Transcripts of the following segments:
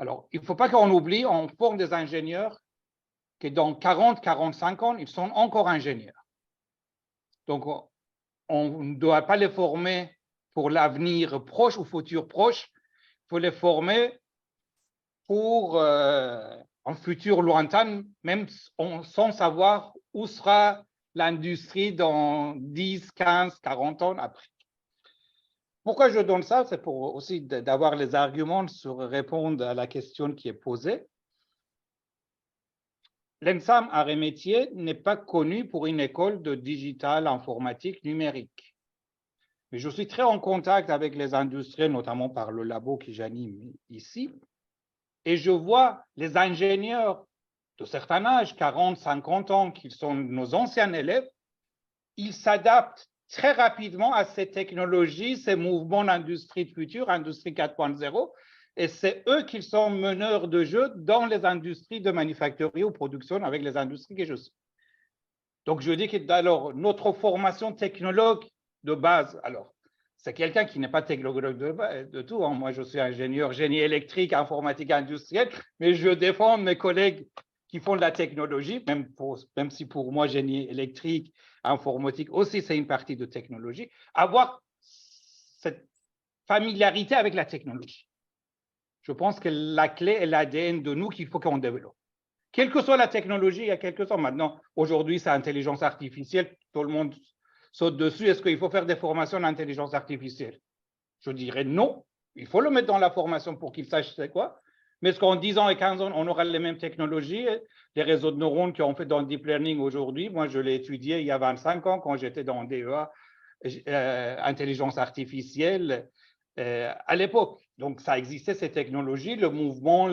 Alors, il ne faut pas qu'on oublie, on forme des ingénieurs que dans 40-45 ans, ils sont encore ingénieurs. Donc, on ne doit pas les former pour l'avenir proche ou futur proche. Il faut les former pour un futur lointain, même sans savoir où sera l'industrie dans 10, 15, 40 ans après. Pourquoi je donne ça? C'est pour aussi d'avoir les arguments sur répondre à la question qui est posée. L'ENSAM Arts et Métiers n'est pas connu pour une école de digital informatique numérique. Mais je suis très en contact avec les industriels, notamment par le labo que j'anime ici, et je vois les ingénieurs de certain âge, 40, 50 ans, qui sont nos anciens élèves, ils s'adaptent très rapidement à ces technologies, ces mouvements d'industrie de futur, industrie 4.0, et c'est eux qui sont meneurs de jeu dans les industries de manufacturier ou production avec les industries que je suis. Donc, je dis que alors, notre formation technologue de base, alors, c'est quelqu'un qui n'est pas technologue de tout. Hein. Moi, je suis ingénieur génie électrique, informatique industrielle, mais je défends mes collègues qui font de la technologie, même si pour moi, génie électrique, informatique aussi, c'est une partie de technologie, avoir cette familiarité avec la technologie. Je pense que la clé est l'ADN de nous qu'il faut qu'on développe. Quelle que soit la technologie, il y a quelques temps maintenant, aujourd'hui, c'est l'intelligence artificielle, tout le monde saute dessus. Est-ce qu'il faut faire des formations d'intelligence artificielle? Je dirais non. Il faut le mettre dans la formation pour qu'il sache c'est quoi. Mais est-ce qu'en 10 ans et 15 ans, on aura les mêmes technologies? Les réseaux de neurones qu'on fait dans le deep learning aujourd'hui, moi, je l'ai étudié il y a 25 ans quand j'étais dans DEA, intelligence artificielle, à l'époque. Donc, ça existait, ces technologies, le mouvement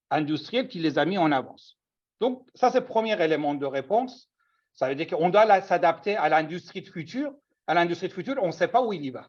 industriel qui les a mis en avance. Donc, ça, c'est le premier élément de réponse. Ça veut dire qu'on doit s'adapter à l'industrie de futur. À l'industrie de futur, on ne sait pas où il y va.